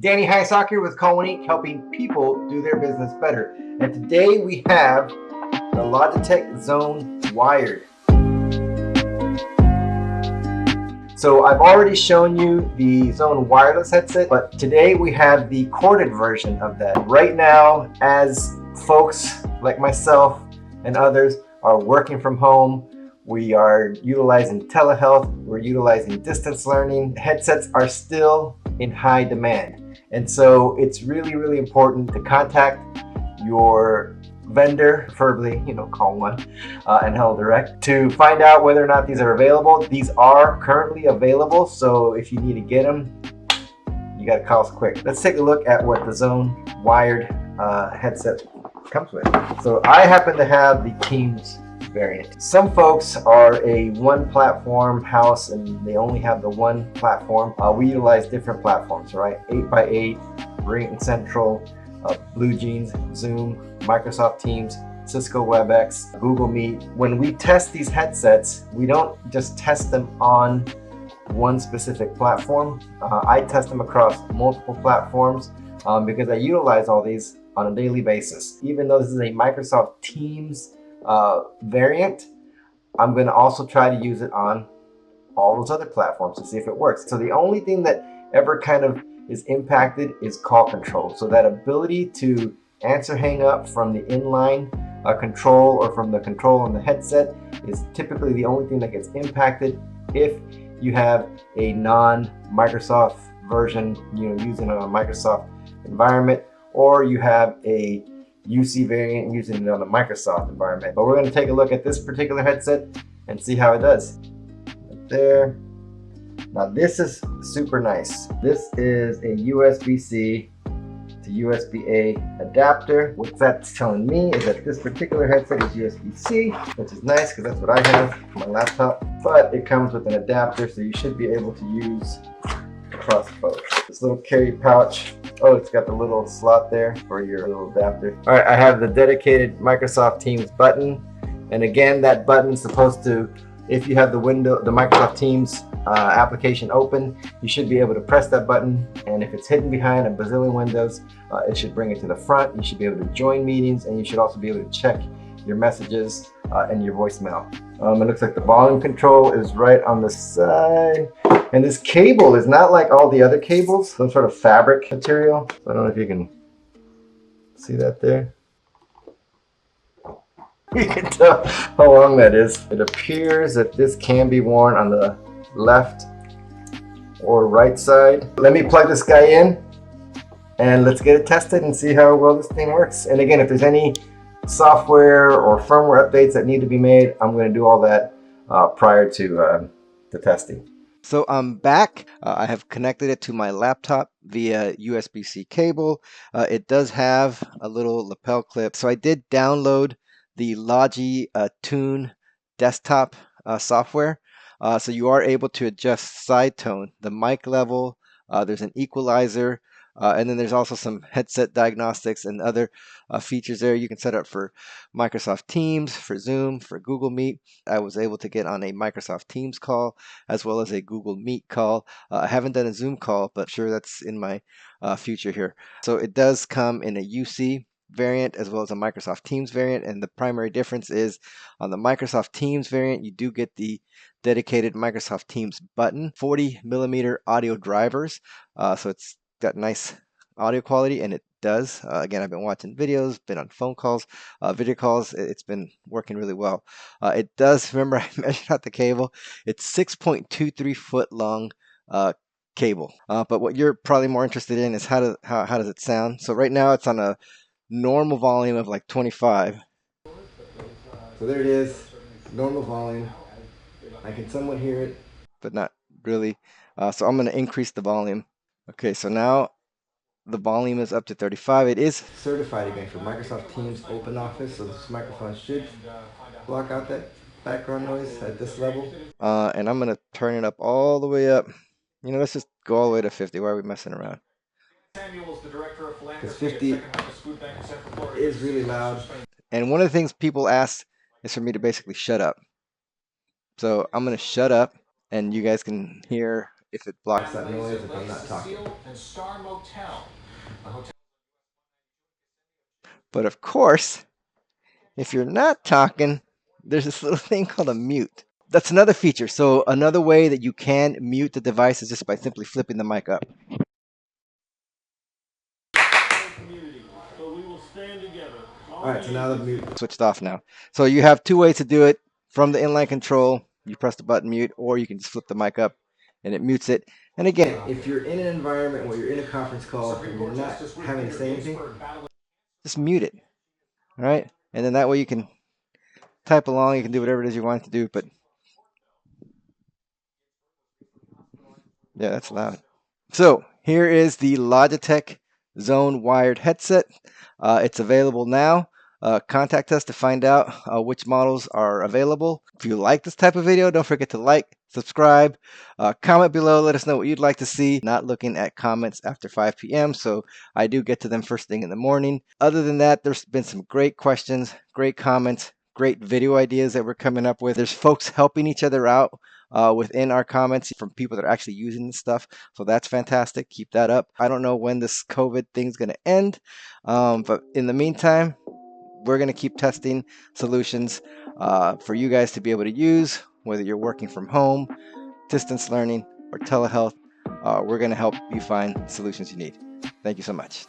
Danny Heisock here with Colony, helping people do their business better. And today we have the Logitech Zone Wired. So I've already shown you the Zone wireless headset, but today we have the corded version of that. Right now, as folks like myself and others are working from home, we are utilizing telehealth, we're utilizing distance learning. Headsets are still in high demand. And so it's really, really important to contact your vendor, preferably, call one and Hello Direct, to find out whether or not these are available. These are currently available, so if you need to get them, you got to call us quick. Let's take a look at what the Zone Wired headset comes with. So I happen to have the Teams variant. Some folks are a one platform house and they only have the one platform. We utilize different platforms, right? 8x8, Ring Central, Blue Jeans, Zoom, Microsoft Teams, Cisco WebEx, Google Meet. When we test these headsets, we don't just test them on one specific platform. I test them across multiple platforms because I utilize all these on a daily basis. Even though this is a Microsoft Teams variant, I'm going to also try to use it on all those other platforms to see if it works. So the only thing that ever kind of is impacted is call control. So that ability to answer hang up from the inline control or from the control on the headset is typically the only thing that gets impacted if you have a non-Microsoft version, using a Microsoft environment, or you have a UC variant using it on a Microsoft environment. But we're going to take a look at this particular headset and see how it does. Right there. Now this is super nice. This is a USB-C to USB-A adapter. What that's telling me is that this particular headset is USB-C, which is nice because that's what I have on my laptop. But it comes with an adapter, so you should be able to use across both. This little carry pouch. Oh, it's got the little slot there for your little adapter. All right, I have the dedicated Microsoft Teams button. And again, that button is supposed to, if you have the Microsoft Teams application open, you should be able to press that button, and if it's hidden behind a bazillion windows, it should bring it to the front. You should be able to join meetings, and you should also be able to check your messages and your voicemail. It looks like the volume control is right on the side, and this cable is not like all the other cables, some sort of fabric material. So I don't know if you can see that there. You can tell how long that is. It appears that this can be worn on the left or right side. Let me plug this guy in and let's get it tested and see how well this thing works. And again, if there's any software or firmware updates that need to be made, I'm going to do all that prior to the testing. So I'm back. I have connected it to my laptop via USB-C cable. It does have a little lapel clip. So I did download the Logi Tune desktop software. So you are able to adjust side tone, the mic level, there's an equalizer, and then there's also some headset diagnostics and other features there you can set up for Microsoft Teams, for Zoom, for Google Meet. I was able to get on a Microsoft Teams call as well as a Google Meet call. I haven't done a Zoom call, but sure, that's in my future here. So it does come in a UC variant as well as a Microsoft Teams variant, and the primary difference is on the Microsoft Teams variant you do get the dedicated Microsoft Teams button, 40mm audio drivers, so it's got nice audio quality, and it does. Again, I've been watching videos, been on phone calls, video calls. It's been working really well. It does, remember I measured out the cable, it's 6.23 foot long cable. But what you're probably more interested in is how does it sound? So right now it's on a normal volume of like 25. So there it is, normal volume. I can somewhat hear it, but not really. So I'm going to increase the volume. Okay, so now the volume is up to 35. It is certified again for Microsoft Teams Open Office, so this microphone should block out that background noise at this level. And I'm going to turn it up all the way up. Let's just go all the way to 50. Why are we messing around? Because 50 is really loud. And one of the things people ask is for me to basically shut up. So I'm going to shut up, and you guys can hear if it blocks that noise if I'm not talking. But of course, if you're not talking, there's this little thing called a mute. That's another feature. So another way that you can mute the device is just by simply flipping the mic up. All right, so now the mute switched off now. So you have two ways to do it. From the inline control, you press the button mute, or you can just flip the mic up and it mutes it. And again, if you're in an environment where you're in a conference call and you're not having to say anything, just mute it. All right, and then that way you can type along, you can do whatever it is you want to do, but yeah, that's loud. So here is the Logitech Zone Wired headset. It's available now. Contact us to find out which models are available. If you like this type of video, don't forget to like, subscribe, comment below. Let us know what you'd like to see. Not looking at comments after 5 p.m., so I do get to them first thing in the morning. Other than that, there's been some great questions, great comments, great video ideas that we're coming up with. There's folks helping each other out within our comments from people that are actually using this stuff. So that's fantastic. Keep that up. I don't know when this COVID thing's going to end, but in the meantime, we're going to keep testing solutions for you guys to be able to use, whether you're working from home, distance learning, or telehealth. We're going to help you find solutions you need. Thank you so much.